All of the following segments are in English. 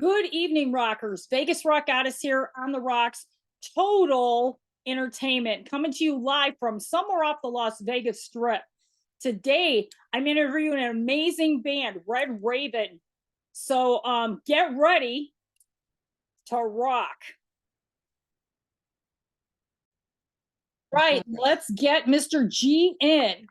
Good evening, rockers. Vegas Rock Goddess here on the rocks. Total entertainment coming to you live from somewhere off the Las Vegas Strip. Today, I'm interviewing an amazing band, Red Ravyn. So get ready to rock. Right, let's get Mr. G in.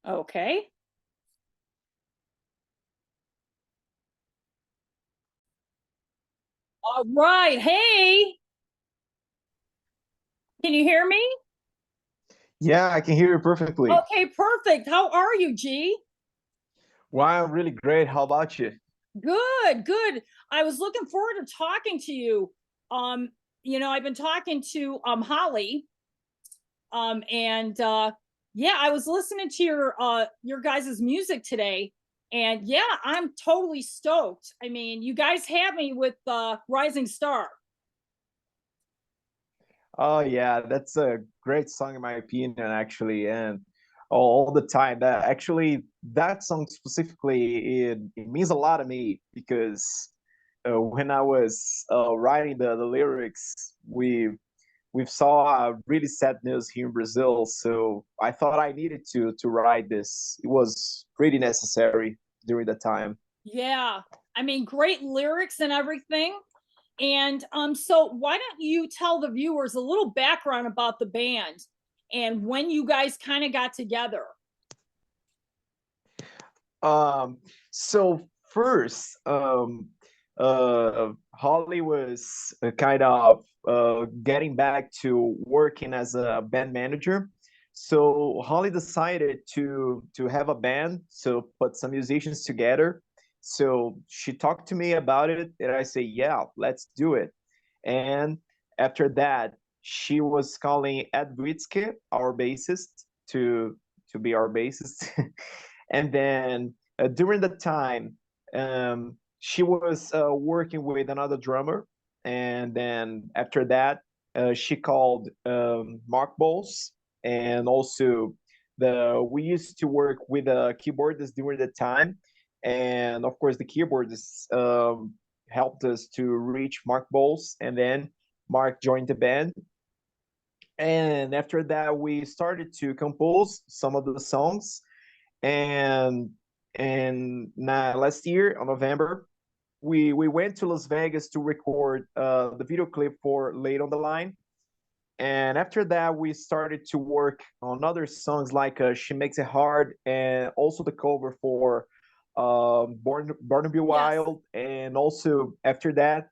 Okay. All right. Hey, can you hear me? Yeah, I can hear you perfectly. Okay, perfect. How are you, G? Wow, really great. How about you? Good, good. I was looking forward to talking to you. Um, I've been talking to Holly, and yeah, I was listening to your guys' music today, and yeah, I'm totally stoked. I mean, you guys have me with Rising Star. Oh yeah, that's a great song in my opinion, actually, and all the time. That song specifically, it means a lot to me because when I was writing the lyrics, we saw really sad news here in Brazil, so I thought I needed to write this. It was pretty necessary during the time. Yeah, I mean, great lyrics and everything. And so why don't you tell the viewers a little background about the band and when you guys kind of got together? Um, so first, Holly was kind of getting back to working as a band manager. So Holly decided to have a band, so put some musicians together. So she talked to me about it, and I say, yeah, let's do it. And after that, she was calling Ed Witzke, our bassist, to be our bassist. And then during the time, she was working with another drummer. And then after that, she called Mark Bowles. And also, we used to work with a keyboardist during the time. And of course, the keyboardist helped us to reach Mark Bowles. And then Mark joined the band. And after that, we started to compose some of the songs, and last year on November, we went to Las Vegas to record the video clip for Late on the Line. And after that, we started to work on other songs like She Makes It Hard, and also the cover for Born to Be Yes. Wild. And also after that,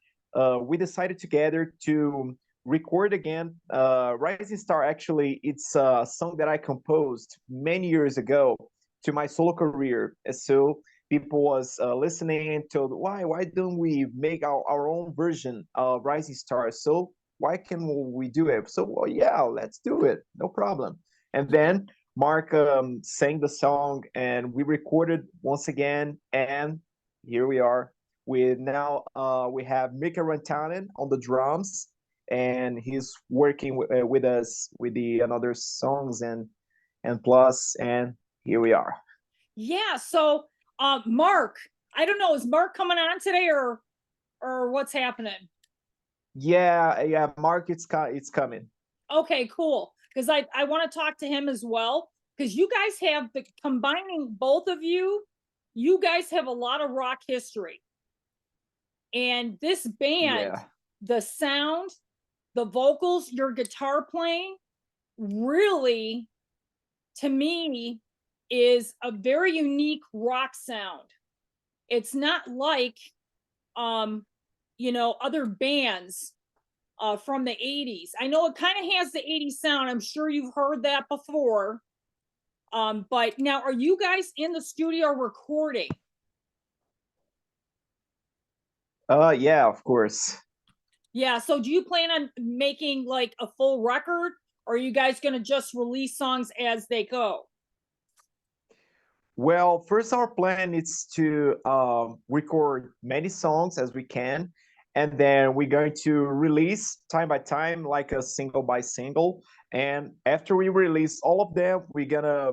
we decided together to record again. Rising Star, actually, it's a song that I composed many years ago to my solo career. So people was listening and told, why don't we make our own version of Rising Star? So why can we do it? So, well, yeah, let's do it. No problem. And then Mark sang the song, and we recorded once again. And here we are. We have Mika Rantanen on the drums, and he's working with us with the another songs and plus, and here we are. Yeah. So Mark, I don't know, is Mark coming on today or what's happening? Yeah, Mark, it's coming. Okay, cool. Because I want to talk to him as well. Because you guys have the combining both of you guys have a lot of rock history. And this band, Yeah. the sound, the vocals, your guitar playing, really, to me, is a very unique rock sound. It's not like other bands from the 80s. I know it kind of has the 80s sound. I'm sure you've heard that before. But now, are you guys in the studio recording? Yeah, of course. Yeah. So do you plan on making like a full record, or are you guys going to just release songs as they go? Well, first our plan is to record many songs as we can, and then we're going to release time by time, like a single by single. And after we release all of them, we're gonna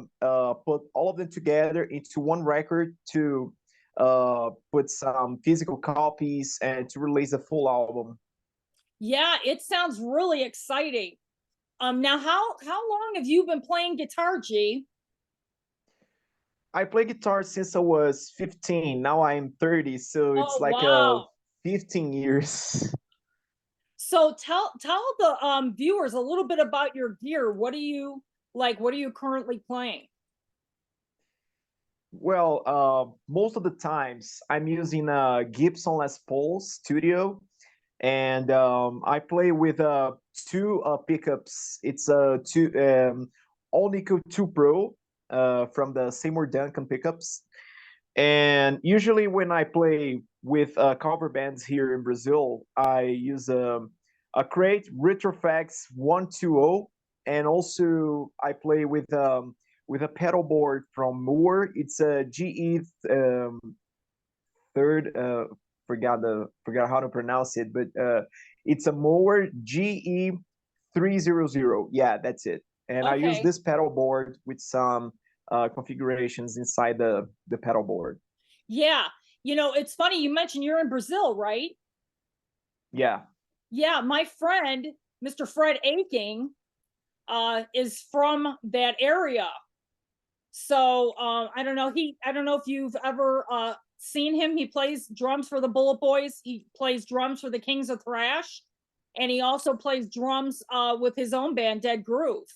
put all of them together into one record to put some physical copies and to release a full album. Yeah, it sounds really exciting. Now how long have you been playing guitar, G? I play guitar since I was 15. Now I'm 30, so it's Oh like wow. 15 years. So tell the viewers a little bit about your gear. What do you like? What are you currently playing? Well, most of the times I'm using a Gibson Les Paul Studio, and I play with two pickups. It's a two all nickel 2 Pro from the Seymour Duncan pickups. And usually when I play with cover bands here in Brazil, I use a Crate Retrofax 120, and also I play with a pedal board from Moore. It's a GE third forgot how to pronounce it, but it's a Moore GE 300. Yeah, that's it. And I use Okay. this pedal board with some configurations inside the pedal board. Yeah. It's funny you mentioned you're in Brazil, right? Yeah. Yeah, my friend, Mr. Fred Aching, is from that area. So I don't know if you've ever seen him. He plays drums for the Bullet Boys. He plays drums for the Kings of Thrash, and he also plays drums with his own band, Dead Groove.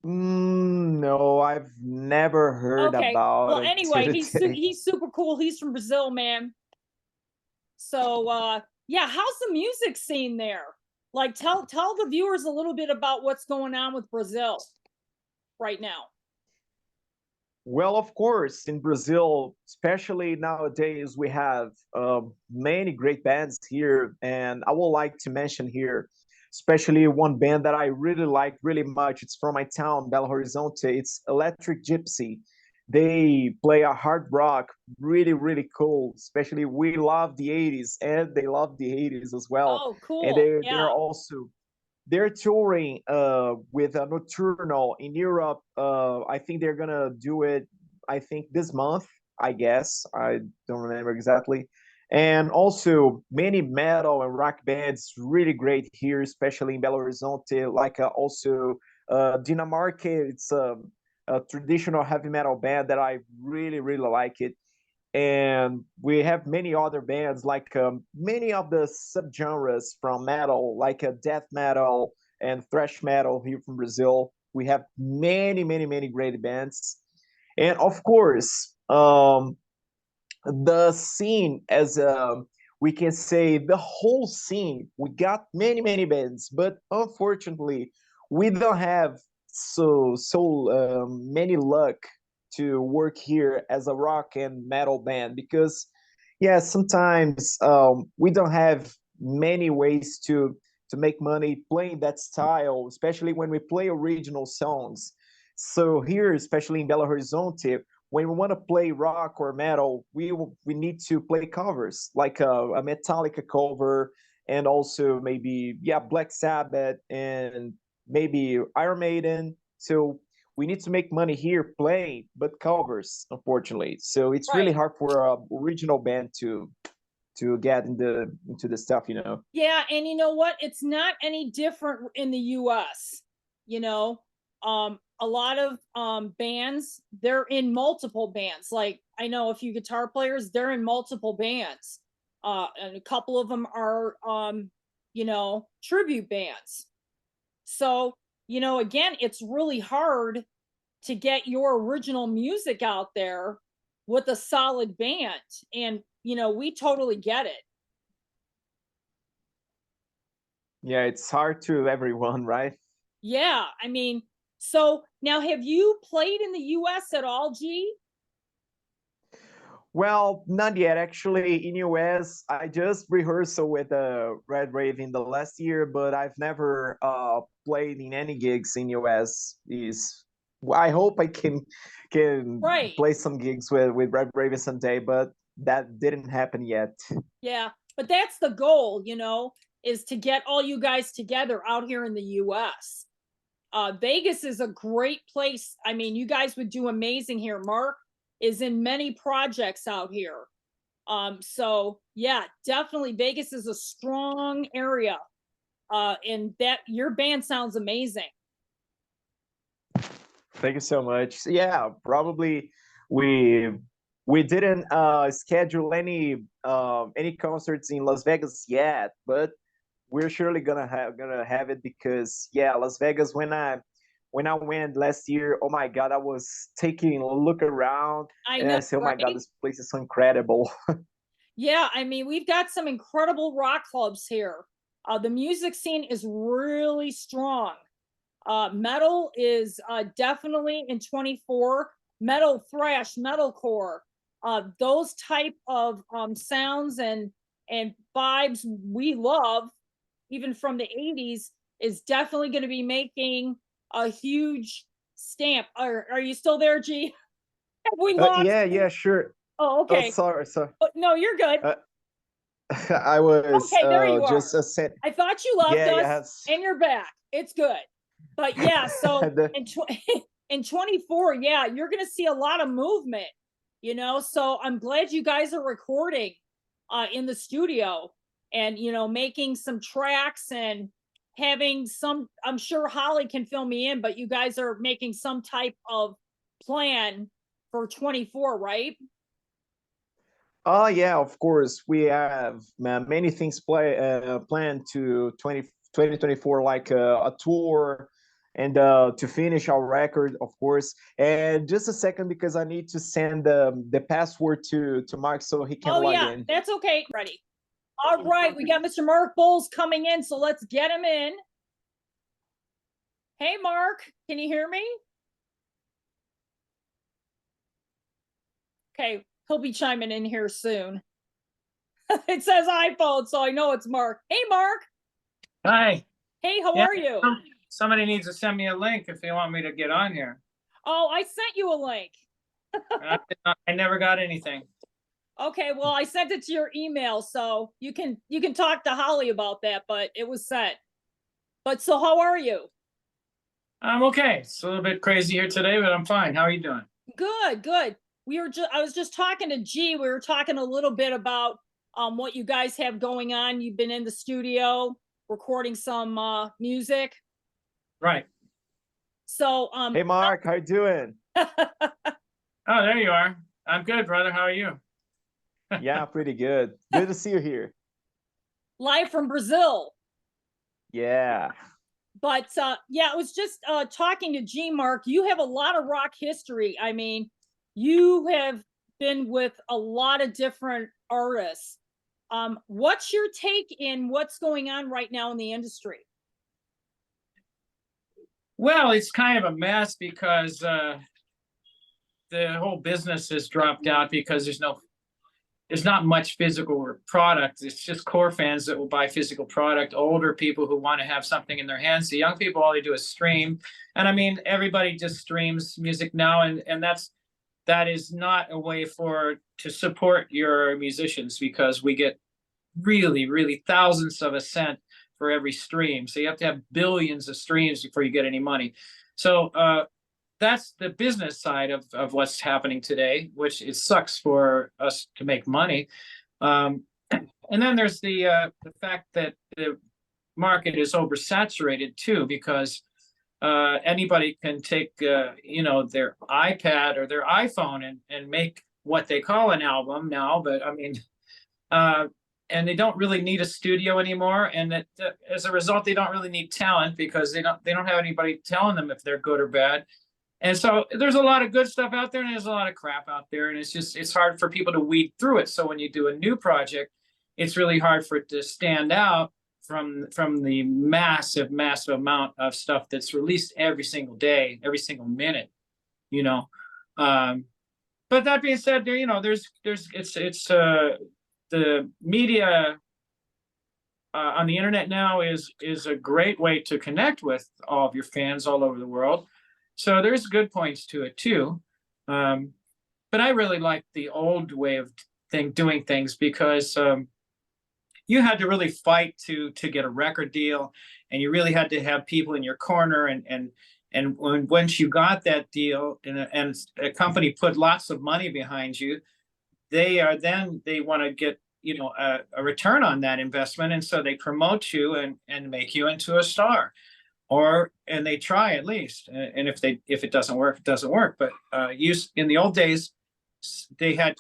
No, I've never heard Okay. about Well, it to anyway, the day. he's super cool. He's from Brazil, man. So yeah, how's the music scene there? Like tell the viewers a little bit about what's going on with Brazil right now. Well, of course, in Brazil, especially nowadays, we have many great bands here, and I would like to mention here, especially one band that I really like really much. It's from my town, Belo Horizonte. It's Electric Gypsy. They play a hard rock, really, really cool. Especially we love the 80s, and they love the 80s as well. Oh, And cool. they're Yeah. also they're touring with a Nocturnal in Europe. I think they're gonna do it. I think this month. I guess I don't remember exactly. And also many metal and rock bands really great here, especially in Belo Horizonte. Like also Dinamarca. It's a traditional heavy metal band that I really really like it. And we have many other bands like many of the subgenres from metal, like death metal and thrash metal here from Brazil. We have many, many, many great bands, and of course, the scene as we can say the whole scene. We got many, many bands, but unfortunately, we don't have many luck to work here as a rock and metal band because yeah, sometimes we don't have many ways to make money playing that style, especially when we play original songs. So here, especially in Belo Horizonte, when we want to play rock or metal, we need to play covers like a Metallica cover, and also maybe yeah Black Sabbath and maybe Iron Maiden. So we need to make money here playing, but covers, unfortunately. So it's really Right. hard for a original band to get into the stuff, you know. Yeah, and you know what? It's not any different in the US. You know, a lot of bands, they're in multiple bands. Like I know a few guitar players, they're in multiple bands. And a couple of them are tribute bands. So, again, it's really hard to get your original music out there with a solid band. And, we totally get it. Yeah, it's hard to everyone, right? Yeah, I mean, so now have you played in the US at all, G? Well, not yet. Actually, in US, I just rehearsed with Red Raven the last year, but I've never played in any gigs in US. Is I hope I can Right. play some gigs with Red Raven someday, but that didn't happen yet. Yeah. but that's the goal, is to get all you guys together out here in the US. Vegas is a great place. I mean, you guys would do amazing here. MARC is in many projects out here. So yeah, definitely Vegas is a strong area. And that your band sounds amazing. Thank you so much. Yeah, probably we we didn't schedule any concerts in Las Vegas yet, but we're surely gonna have it because yeah, Las Vegas when I went last year, oh my God, I was taking a look around I and know, I said, oh my God, right? this place is so incredible. Yeah, I mean, we've got some incredible rock clubs here. The music scene is really strong. Metal is definitely in 24. Metal, thrash, metalcore, those type of sounds and vibes we love, even from the 80s, is definitely going to be making a huge stamp. Are you still there, G? Have we lost Yeah, you? yeah, sure. Oh, Oh, okay. sorry. Oh, no, you're good. Uh, I was Okay, there you are. just said, I thought you left yeah, us yes. and you're back. It's good. But yeah, so The, in 24, yeah, you're going to see a lot of movement, So I'm glad you guys are recording in the studio and, making some tracks and having some, I'm sure Holly can fill me in, but you guys are making some type of plan for 24, right? oh yeah, of course. We have many things planned to 2024, like a tour and to finish our record, of course. And just a second, because I need to send the password to Mark so he can Oh, log yeah, in. that's okay. Ready. All right, we got Mr. Mark Bowles coming in, so let's get him in. Hey, Mark, can you hear me? Okay, he'll be chiming in here soon. It says iPhone, so I know it's Mark. Hey, Mark. Hi. Hey, how Yeah, are you? somebody needs to send me a link if they want me to get on here. Oh, I sent you a link. I never got anything. Okay, well, I sent it to your email, so you can talk to Holly about that, but it was sent. But so how are you? I'm okay. It's a little bit crazy here today, but I'm fine. How are you doing? Good, good. I was just talking to G. We were talking a little bit about what you guys have going on. You've been in the studio recording some music. Right. So Hey Mark, how you doing? Oh, there you are. I'm good, brother. How are you? Yeah, pretty good. Good to see you here. live from Brazil. Yeah. But yeah, I was just talking to G Mark. You have a lot of rock history. I mean, you have been with a lot of different artists. What's your take in what's going on right now in the industry? Well, it's kind of a mess because the whole business has dropped out because there's not much physical product. It's just core fans that will buy physical product, older people who want to have something in their hands. The young people, all they do is stream. And I mean, everybody just streams music now. And that is not a way to support your musicians because we get really, really thousands of a cent for every stream. So you have to have billions of streams before you get any money. So that's the business side of what's happening today, which it sucks for us to make money. And then there's the fact that the market is oversaturated too, because anybody can take their iPad or their iPhone and make what they call an album now. But I mean, and they don't really need a studio anymore. And that, as a result, they don't really need talent because they don't have anybody telling them if they're good or bad. And so there's a lot of good stuff out there and there's a lot of crap out there. And it's hard for people to weed through it. So when you do a new project, it's really hard for it to stand out from the massive amount of stuff that's released every single day, every single minute, you know. But that being said, the media on the internet now is a great way to connect with all of your fans all over the world. So there's good points to it too. But I really like the old way of doing things because you had to really fight to get a record deal, and you really had to have people in your corner. And once you got that deal, and a company put lots of money behind you, they want to get, you know, a return on that investment, and so they promote you and make you into a star, and they try at least. And if it doesn't work, it doesn't work. But in the old days, they had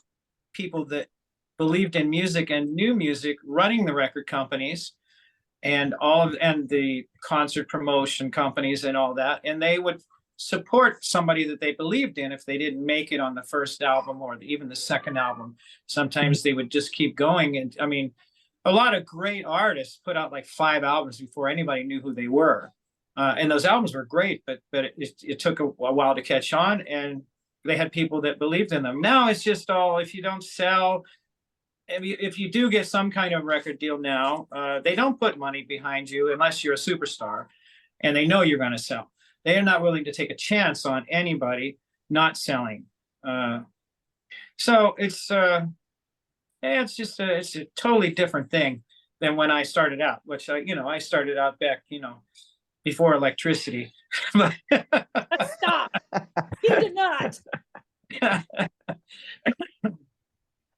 people that believed in music and knew music running the record companies and the concert promotion companies and all that, and they would support somebody that they believed in if they didn't make it on the first album or even the second album. Sometimes they would just keep going. And I mean, a lot of great artists put out like 5 albums before anybody knew who they were, and those albums were great, but it took a while to catch on, and they had people that believed in them. Now it's just all, if you don't sell, if you do get some kind of record deal now, they don't put money behind you unless you're a superstar and they know you're going to sell. They are not willing to take a chance on anybody not selling. So it's a totally different thing than when I started out, which I started out back, before electricity. Stop. He did not.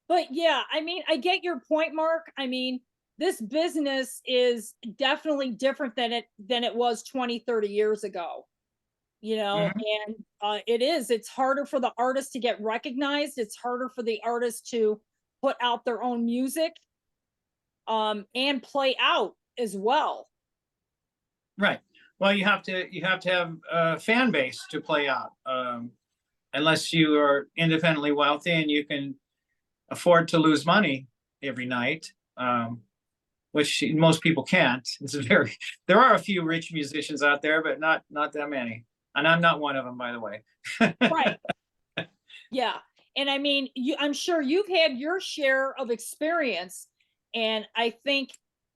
But yeah, I mean, I get your point, Mark. I mean, this business is definitely different than it was 20, 30 years ago. And it's harder for the artist to get recognized. It's harder for the artist to put out their own music, and play out as well. Right. Well, you have to have a fan base to play out, unless you are independently wealthy and you can afford to lose money every night, which most people can't. There are a few rich musicians out there, but not that many. And I'm not one of them, by the way. Right. Yeah. And I mean, I'm sure you've had your share of experience. And I think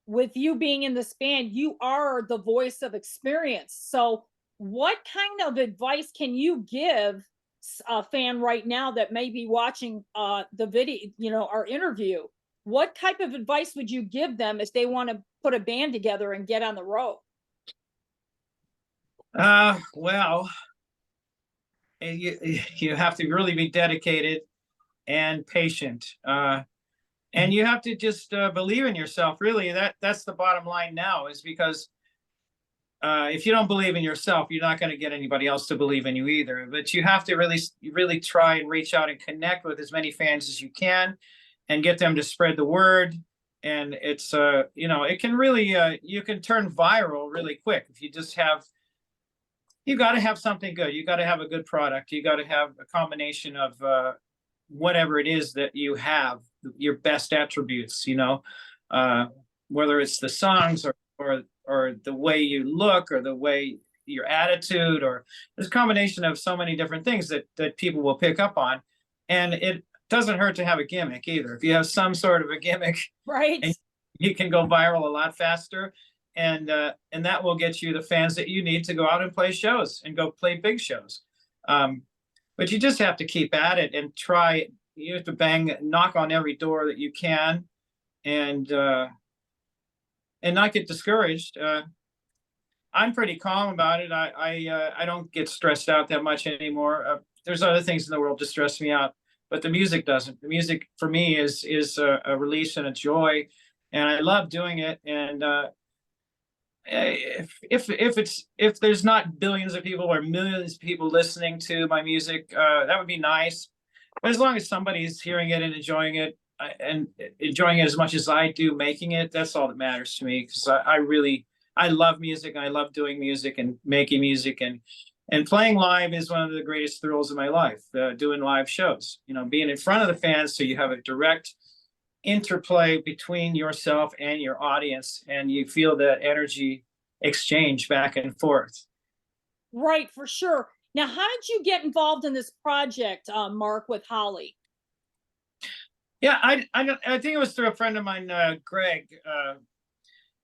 with you being in this band, you are the voice of experience. So what kind of advice can you give a fan right now that may be watching the video, our interview? What type of advice would you give them if they want to put a band together and get on the road? Well, you have to really be dedicated and patient, and you have to just believe in yourself. Really, that's the bottom line now, is because if you don't believe in yourself, you're not going to get anybody else to believe in you either. But you have to really try and reach out and connect with as many fans as you can, and get them to spread the word. And it's it can really you can turn viral really quick if you just have. You got to have something good. You got to have a good product. You got to have a combination of whatever it is that you have, your best attributes, whether it's the songs or the way you look or the way your attitude, or there's a combination of so many different things that people will pick up on. And it doesn't hurt to have a gimmick either. If you have some sort of a gimmick, right, you can go viral a lot faster. And that will get you the fans that you need to go out and play shows and go play big shows. But you just have to keep at it and try. You have to knock on every door that you can, and not get discouraged. I'm pretty calm about it. I don't get stressed out that much anymore. There's other things in the world that stress me out, but the music doesn't. The music for me is a release and a joy, and I love doing it. And if there's not billions of people or millions of people listening to my music, that would be nice. But as long as somebody's hearing it and enjoying it as much as I do making it, that's all that matters to me. Because I love music, and I love doing music and making music, and playing live is one of the greatest thrills of my life. Doing live shows, being in front of the fans, so you have a direct interplay between yourself and your audience, and you feel that energy exchange back and forth. Right, for sure. Now, how did you get involved in this project, Mark, with Holly? Yeah, I think it was through a friend of mine, Greg,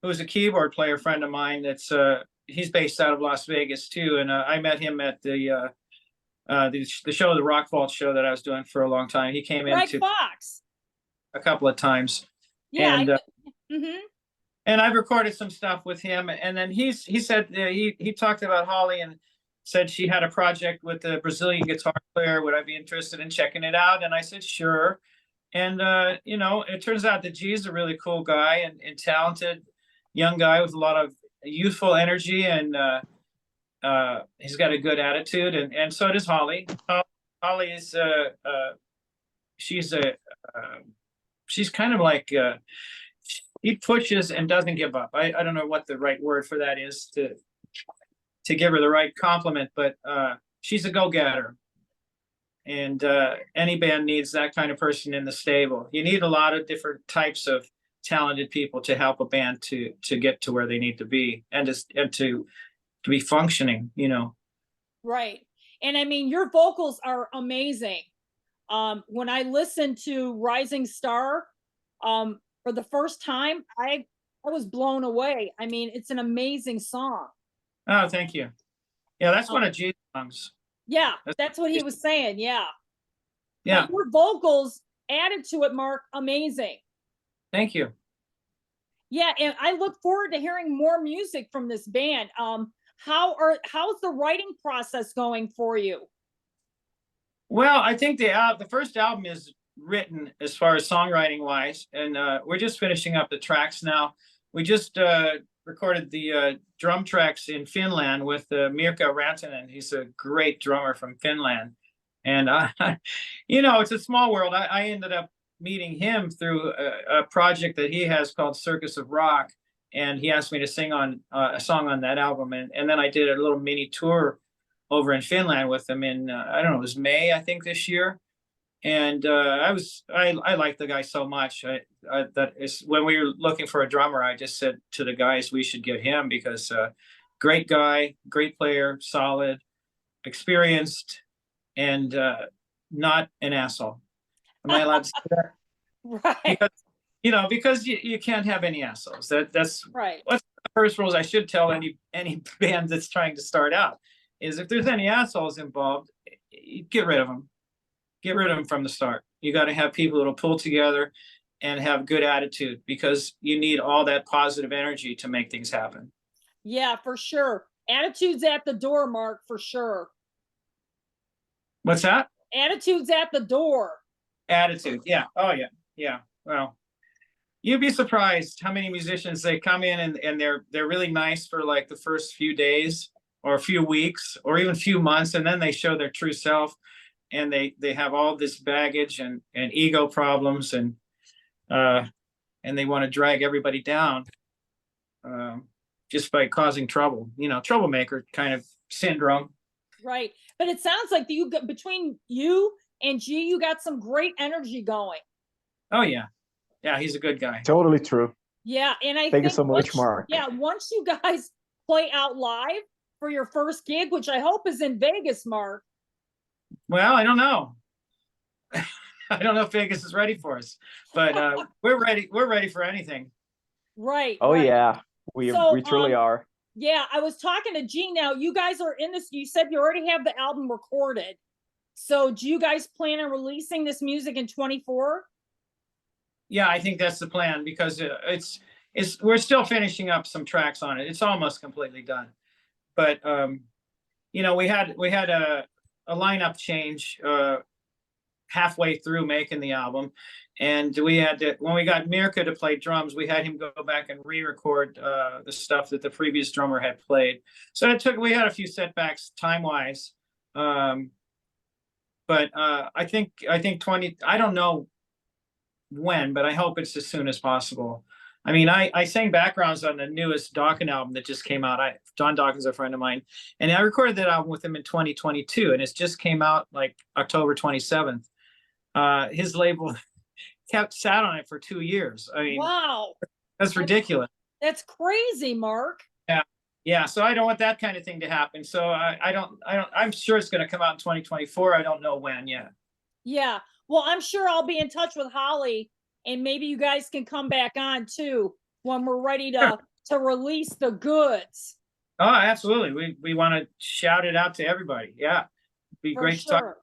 who's a keyboard player friend of mine. That's he's based out of Las Vegas too, and I met him at the show, the Rock Vault show that I was doing for a long time. He came in Fox. a couple of times. Yeah, and Mm-hmm. And I've recorded some stuff with him. And then he said he talked about Holly and said she had a project with a Brazilian guitar player. Would I be interested in checking it out? And I said sure. And you know, it turns out that G's a really cool guy and talented young guy with a lot of youthful energy, and he's got a good attitude, and so does Holly. Holly is she's a she's kind of like he pushes and doesn't give up. I don't know what the right word for that is to give her the right compliment, but she's a go-getter. And any band needs that kind of person in the stable. You need a lot of different types of talented people to help a band to get to where they need to be, and to be functioning, you know. Right. And I mean, your vocals are amazing. When I listened to Rising Star for the first time, I was blown away. I mean, it's an amazing song. Oh, thank you. Yeah, that's one of G's songs. Yeah, that's what he was saying. Yeah. Yeah. But your vocals added to it, Mark. Amazing. Thank you. Yeah, and I look forward to hearing more music from this band. How's the writing process going for you? Well, I think the first album is written as far as songwriting wise, and we're just finishing up the tracks now. We just recorded the drum tracks in Finland with Mirka Rantanen. He's a great drummer from Finland, and you know, it's a small world. I ended up meeting him through a project that he has called Circus of Rock, and he asked me to sing on a song on that album, and then I did a little mini tour over in Finland with him in I don't know, it was May, I think, this year. And I liked the guy so much. That is, when we were looking for a drummer, I just said to the guys we should get him, because great guy, great player, solid, experienced, and not an asshole. Am I allowed to say that? Right. Because, you know, because you can't have any assholes. That's right. What's the first rules I should tell any band that's trying to start out is, if there's any assholes involved, get rid of them. Get rid of them from the start. You got to have people that'll pull together and have good attitude, because you need all that positive energy to make things happen. Yeah, for sure. Attitude's at the door, Mark, for sure. What's that? Attitude's at the door. Attitude. Yeah. Oh, yeah. Yeah. Well, you'd be surprised how many musicians, they come in and they're really nice for like the first few days or a few weeks or even a few months, and then they show their true self, and they have all this baggage and ego problems, and they want to drag everybody down just by causing trouble. You know, troublemaker kind of syndrome. Right. But it sounds like between you and G, you got some great energy going. Oh, yeah. Yeah, he's a good guy. Totally true. Yeah, and I Thank you think so much, Mark. Yeah, once you guys play out live for your first gig, which I hope is in Vegas, Mark. Well, I don't know. I don't know if Vegas is ready for us, but we're ready. We're ready for anything. Right. Oh, right. yeah. We truly are. Yeah, I was talking to G. Now, you guys are in this. You said you already have the album recorded. So do you guys plan on releasing this music in 24? Yeah, I think that's the plan, because we're still finishing up some tracks on it. It's almost completely done, but you know, we had a lineup change halfway through making the album, and we had to, when we got Mirka to play drums, we had him go back and re-record the stuff that the previous drummer had played. So we had a few setbacks time-wise, but I think 20. I don't know when, but I hope it's as soon as possible. I mean, I sang backgrounds on the newest Dawkins album that just came out. John Dawkins is a friend of mine, and I recorded that album with him in 2022, and it just came out like October 27th. His label sat on it for 2 years. I mean, wow, that's ridiculous. That's crazy, Mark. Yeah. So I don't want that kind of thing to happen. So I don't. I'm sure it's going to come out in 2024. I don't know when yet. Yeah. Well, I'm sure I'll be in touch with Holly, and maybe you guys can come back on too when we're ready to release the goods. Oh, absolutely. We want to shout it out to everybody. Yeah. It'd be great to talk.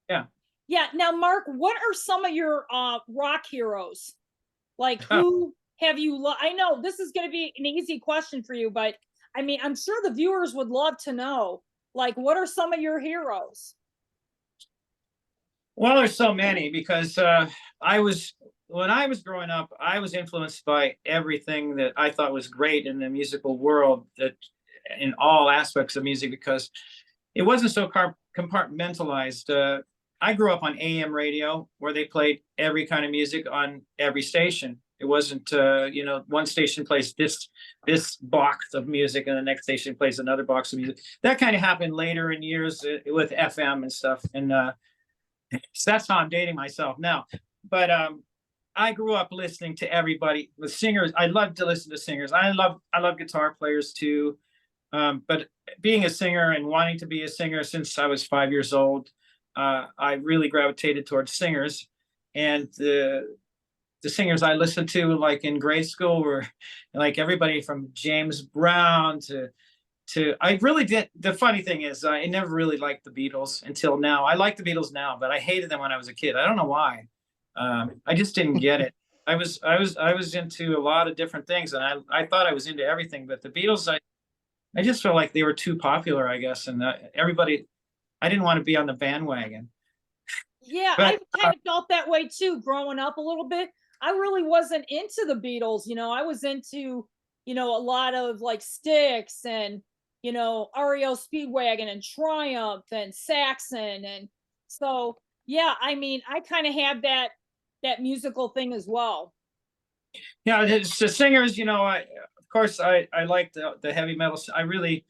Yeah. Yeah. Now, Mark, what are some of your rock heroes? Like who have you, I know this is going to be an easy question for you, but I mean, I'm sure the viewers would love to know, like, what are some of your heroes? Well, there's so many because when I was growing up, I was influenced by everything that I thought was great in the musical world, that in all aspects of music, because it wasn't so compartmentalized. I grew up on AM radio where they played every kind of music on every station. It wasn't, one station plays this box of music and the next station plays another box of music. That kind of happened later in years with FM and stuff. And so that's how I'm dating myself now. But I grew up listening to everybody, the singers. I love to listen to singers. I love guitar players too. But being a singer and wanting to be a singer since I was 5 years old, I really gravitated towards singers. And the singers I listened to, like in grade school, were like everybody from James Brown to I really did. The funny thing is, I never really liked the Beatles until now. I like the Beatles now, but I hated them when I was a kid. I don't know why. I just didn't get it. I was into a lot of different things, and I thought I was into everything, but the Beatles, I just felt like they were too popular, I guess, and everybody. I didn't want to be on the bandwagon. Yeah, But, I kind of felt that way too, growing up a little bit. I really wasn't into the Beatles, I was into, a lot of like Styx and, REO Speedwagon and Triumph and Saxon. And so, yeah, I mean, I kind of had that musical thing as well. Yeah, it's the singers, of course, I like the heavy metal. I really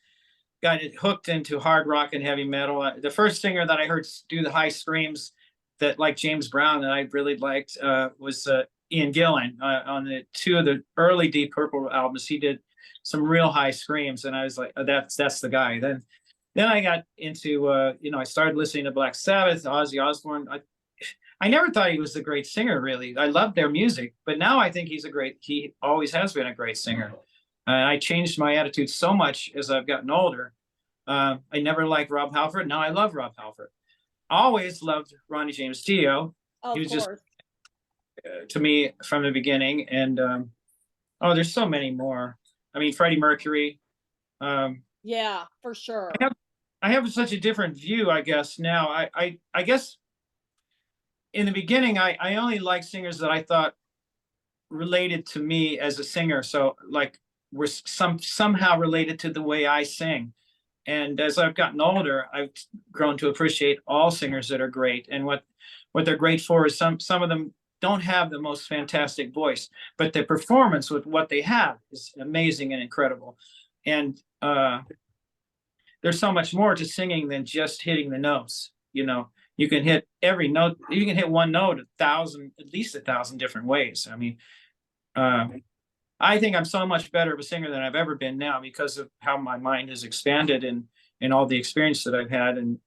got hooked into hard rock and heavy metal. The first singer that I heard do the high screams that, like James Brown, that I really liked was Ian Gillan on two of the early Deep Purple albums. He did some real high screams, and I was like, oh, that's the guy. Then I got into I started listening to Black Sabbath, Ozzy Osbourne. I never thought he was a great singer, really. I loved their music, but now I think he always has been a great singer. I changed my attitude so much as I've gotten older. I never liked Rob Halford. Now I love Rob Halford. Always loved Ronnie James Dio. He was just to me from the beginning. And there's so many more. I mean, Freddie Mercury. Yeah, for sure. I have such a different view, I guess, now. I guess in the beginning, I only liked singers that I thought related to me as a singer. So like were somehow related to the way I sing. And as I've gotten older, I've grown to appreciate all singers that are great. And what they're great for is some of them don't have the most fantastic voice, but their performance with what they have is amazing and incredible. And there's so much more to singing than just hitting the notes. You can hit every note. You can hit one note at least 1,000 different ways. I mean, I think I'm so much better of a singer than I've ever been now because of how my mind has expanded and all the experience that I've had. And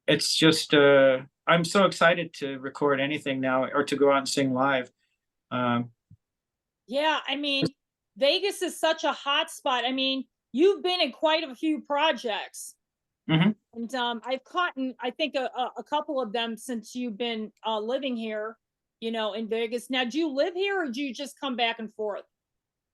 it's just, I'm so excited to record anything now or to go out and sing live. Yeah, I mean, Vegas is such a hot spot. I mean, you've been in quite a few projects. Mm-hmm. And I've caught, I think, a couple of them since you've been living here, in Vegas. Now, do you live here or do you just come back and forth?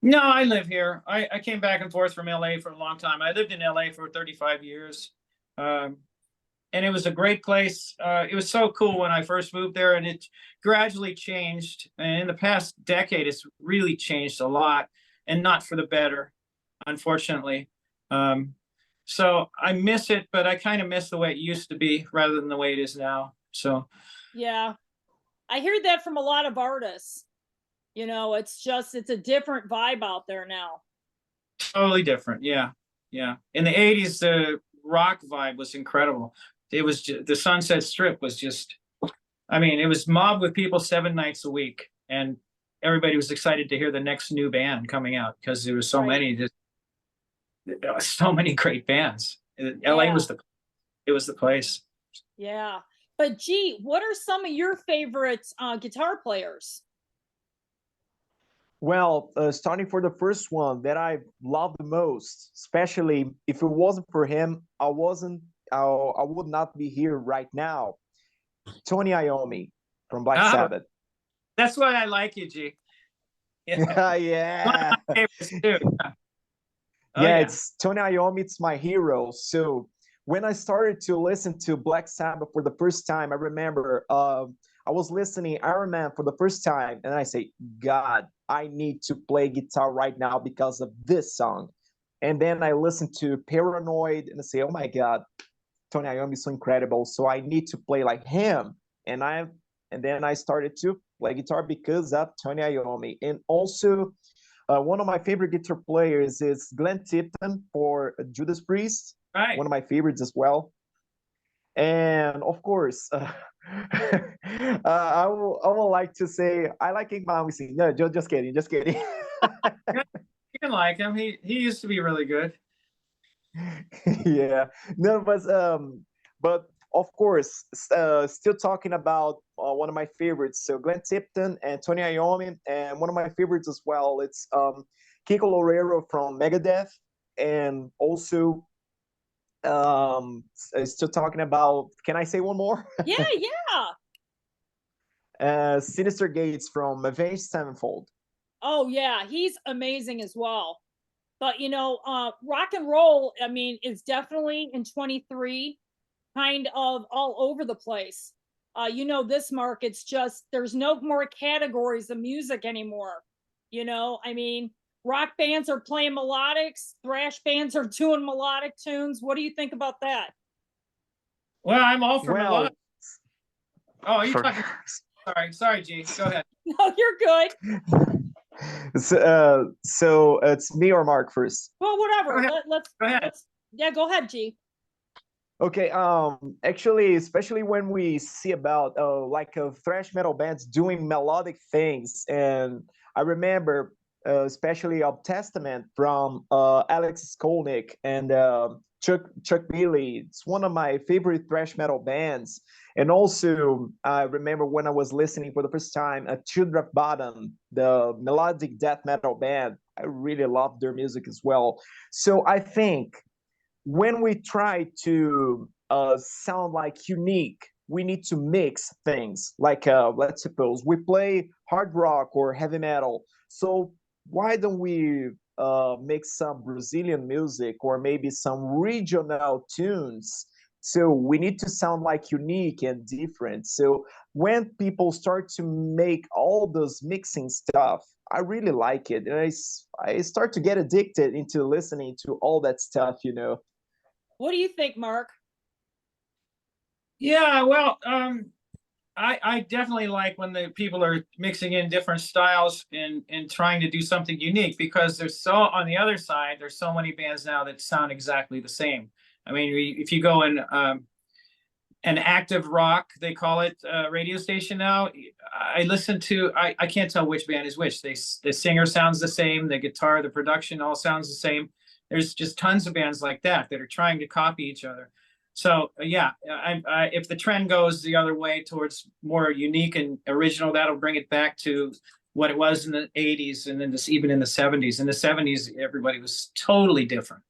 No, I live here. I came back and forth from LA for a long time. I lived in LA for 35 years. And it was a great place. It was so cool when I first moved there, and it gradually changed. And in the past decade, it's really changed a lot, and not for the better, unfortunately. So I miss it, but I kind of miss the way it used to be rather than the way it is now. So yeah, I hear that from a lot of artists. It's a different vibe out there now. Totally different. Yeah. In the 80s, the rock vibe was incredible. It was just, the Sunset Strip was just, I mean, it was mobbed with people 7 nights a week, and everybody was excited to hear the next new band coming out because there was so many, so many great bands. LA was the place. Yeah. But gee, what are some of your favorite guitar players? Well, starting for the first one that I love the most, especially if it wasn't for him, I would not be here right now. Tony Iommi from Black Sabbath. That's why I like you, G. Yeah. Yeah. Favorites too. Oh, Yeah, yeah. it's Tony Iommi, it's my hero. So when I started to listen to Black Sabbath for the first time, I remember I was listening Iron Man for the first time, and I say, God, I need to play guitar right now because of this song. And then I listened to Paranoid, and I say, oh my God, Tony Iommi is so incredible. So I need to play like him. And then I started to play guitar because of Tony Iommi. And also one of my favorite guitar players is Glenn Tipton for Judas Priest. Right. One of my favorites as well. And of course, I would like to say I like King Malmsteen. No, just kidding, just kidding. You can like him. He used to be really good. Yeah, no, but of course, still talking about one of my favorites. So Glenn Tipton and Tony Iommi, and one of my favorites as well. It's Kiko Loureiro from Megadeth, and also still talking about. Can I say one more? Yeah, yeah. Sinister Gates from Avenged Sevenfold. Oh yeah, he's amazing as well. But rock and roll, I mean, is definitely in 23 kind of all over the place. This Mark, it's just there's no more categories of music anymore. I mean, rock bands are playing melodics, thrash bands are doing melodic tunes. What do you think about that? Well, I'm all for Well, melodic. Oh, are you for- talking? Sorry, G. Go ahead. No, you're good. So it's me or Mark first. Well, whatever. Go ahead. Let's Go ahead. yeah, go ahead, G. Okay, actually, especially when we see about like thrash metal bands doing melodic things, and I remember especially of Testament from Alex Skolnick and Chuck Billy. It's one of my favorite thrash metal bands. And also, I remember when I was listening for the first time Children of Bottom, the melodic death metal band. I really love their music as well. So I think when we try to sound like unique, we need to mix things. Like let's suppose we play hard rock or heavy metal. So why don't we make some Brazilian music or maybe some regional tunes? So we need to sound like unique and different. So when people start to make all those mixing stuff, I really like it. And I start to get addicted into listening to all that stuff. What do you think, Mark? Yeah, well, I definitely like when the people are mixing in different styles and trying to do something unique, because on the other side, there's so many bands now that sound exactly the same. I mean, if you go in an active rock, they call it, radio station now, I can't tell which band is which. The singer sounds the same, the guitar, the production all sounds the same. There's just tons of bands like that are trying to copy each other. So yeah, if the trend goes the other way towards more unique and original, that'll bring it back to what it was in the 80s and then even in the 70s. In the 70s, everybody was totally different.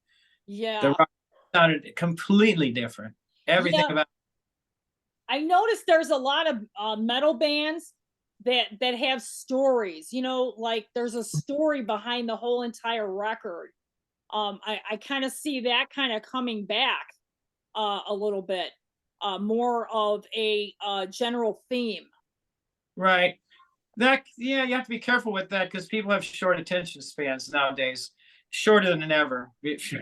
Yeah. The rock sounded completely different. Everything about. I noticed there's a lot of metal bands that have stories. Like there's a story behind the whole entire record. I kind of see that kind of coming back a little bit, more of a general theme. Right. You have to be careful with that because people have short attention spans nowadays, shorter than ever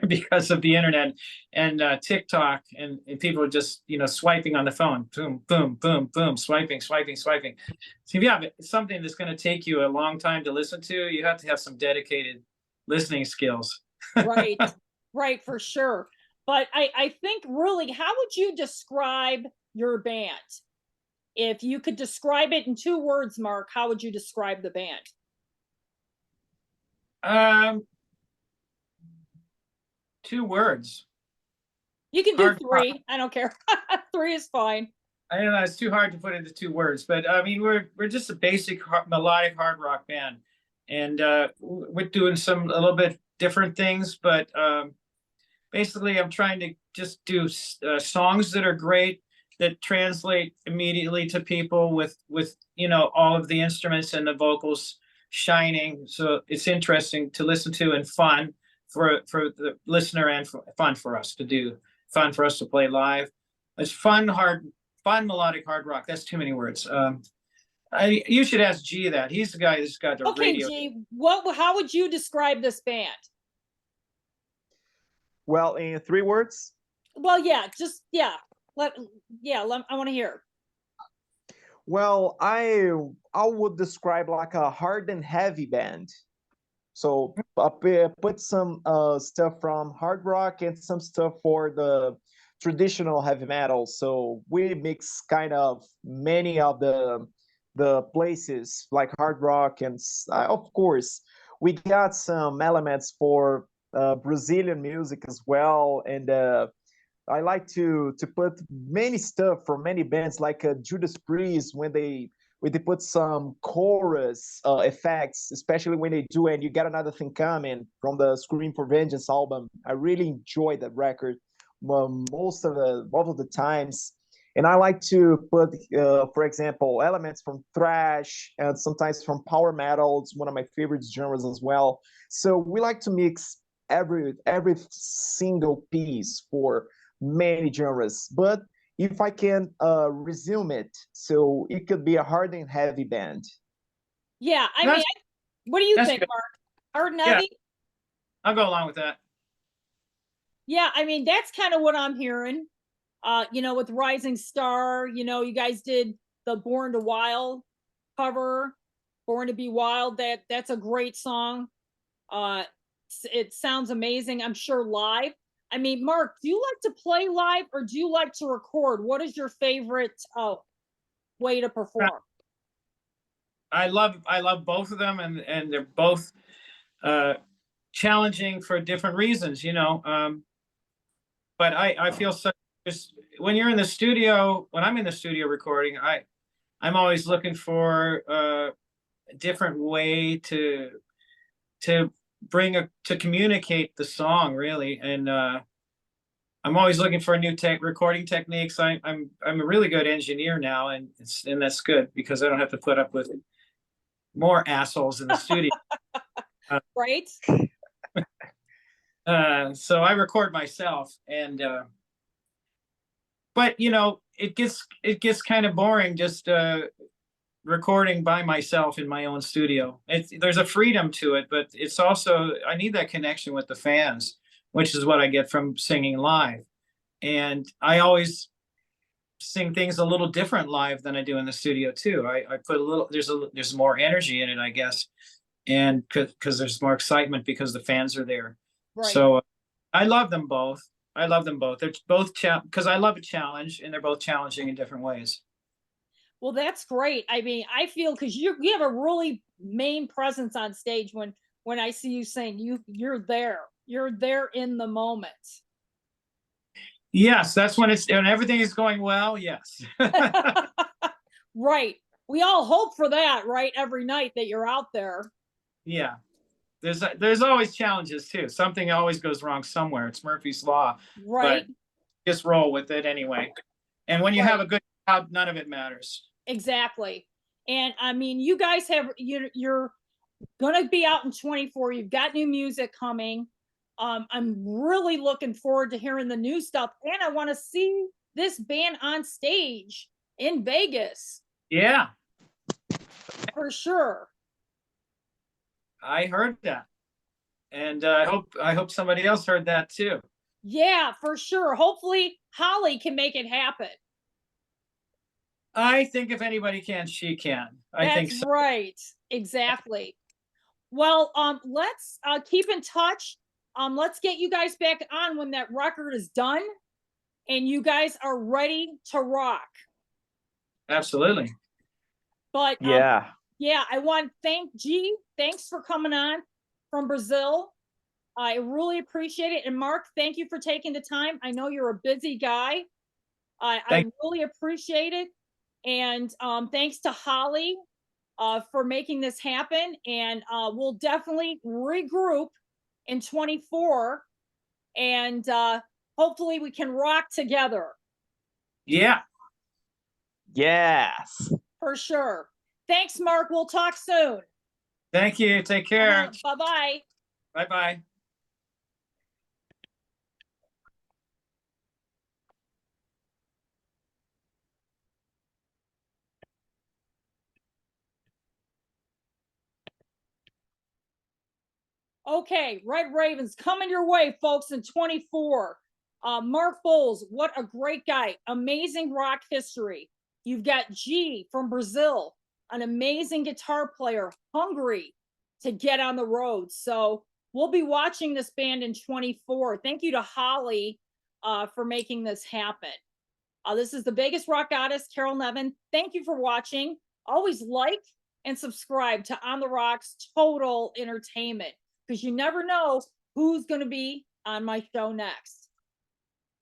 because of the internet and TikTok, and people are just swiping on the phone, boom, boom, boom, boom, swiping. So if you have something that's going to take you a long time to listen to, you have to have some dedicated listening skills. Right, for sure. But I think really, how would you describe your band? If you could describe it in 2 words, Mark, how would you describe the band? 2 words. You can do 3. I don't care. 3 is fine. I don't know. It's too hard to put into 2 words, but I mean, we're just a basic melodic hard rock band, and we're doing a little bit different things, but basically, I'm trying to just do songs that are great, that translate immediately to people with you know, all of the instruments and the vocals shining. So it's interesting to listen to and fun for the listener and fun for us to do, fun for us to play live. It's fun melodic hard rock. That's too many words. You should ask G that. He's the guy that's got the Okay, radio. G, how would you describe this band? Well, in 3 words, Well, yeah, just I want to hear. well, I would describe like a hard and heavy band. So put some stuff from hard rock and some stuff for the traditional heavy metal. So we mix kind of many of the places like hard rock, and of course we got some elements for Brazilian music as well. And I like to put many stuff from many bands like Judas Priest when they put some chorus effects, especially when they do and you get another thing coming from the Scream for Vengeance album. I really enjoy that record most of the times. And I like to put, for example, elements from thrash and sometimes from power metal. It's one of my favorite genres as well. So we like to mix every single piece for many genres. But if I can resume it, so it could be a hard and heavy band. Yeah, I mean, what do you think, Good. Mark? Hard and Yeah. heavy? I'll go along with that. Yeah, I mean, that's kind of what I'm hearing. You know, with Rising Star, you know, you guys did the Born to Wild cover, Born to Be Wild. That's a great song. It sounds amazing, I'm sure, live. I mean, Mark, do you like to play live or do you like to record? What is your favorite way to perform? I love both of them, and they're both challenging for different reasons, you know. But I feel so just when you're in the studio, when I'm in the studio recording, I'm always looking for a different way to communicate the song, really. And I'm always looking for new recording techniques. I'm a really good engineer now, and that's good because I don't have to put up with more assholes in the studio. Right? So I record myself, and but you know, it gets kind of boring just recording by myself in my own studio. There's a freedom to it, but it's also, I need that connection with the fans, which is what I get from singing live. And I always sing things a little different live than I do in the studio too. I put a little, there's more energy in it, I guess, and because there's more excitement because the fans are there. Right. So I love them both. They're both because I love a challenge, and they're both challenging in different ways. Well, that's great. I mean, I feel because you have a really main presence on stage when I see you sing. You're there in the moment. Yes, that's when everything is going well. Yes. Right. We all hope for that, right? Every night that you're out there. Yeah. There's always challenges too. Something always goes wrong somewhere. It's Murphy's Law. Right. But just roll with it anyway. And when you have a good crowd, none of it matters. Exactly. And I mean, you guys you're going to be out in 24. You've got new music coming. I'm really looking forward to hearing the new stuff. And I want to see this band on stage in Vegas. Yeah. For sure. I heard that. And I hope somebody else heard that too. Yeah, for sure. Hopefully Holly can make it happen. I think if anybody can, she can. I think so. Right. Exactly. Well, let's keep in touch. Let's get you guys back on when that record is done and you guys are ready to rock. Absolutely. But Yeah. I want to thank G. Thanks for coming on from Brazil. I really appreciate it. And Mark, thank you for taking the time. I know you're a busy guy. I really appreciate it. And thanks to Holly for making this happen. And we'll definitely regroup in 24. And hopefully we can rock together. Yeah. Yes. for sure. Thanks, Mark. We'll talk soon. Thank you. Take care. Bye-bye. Bye-bye. Okay, Red Ravens coming your way, folks, in 24. Mark Bowles, what a great guy. Amazing rock history. You've got G from Brazil, an amazing guitar player, hungry to get on the road. So we'll be watching this band in 24. Thank you to Holly for making this happen. This is the Vegas rock goddess, Carol Nevin. Thank you for watching. Always like and subscribe to On the Rocks Total Entertainment, because you never know who's going to be on my show next.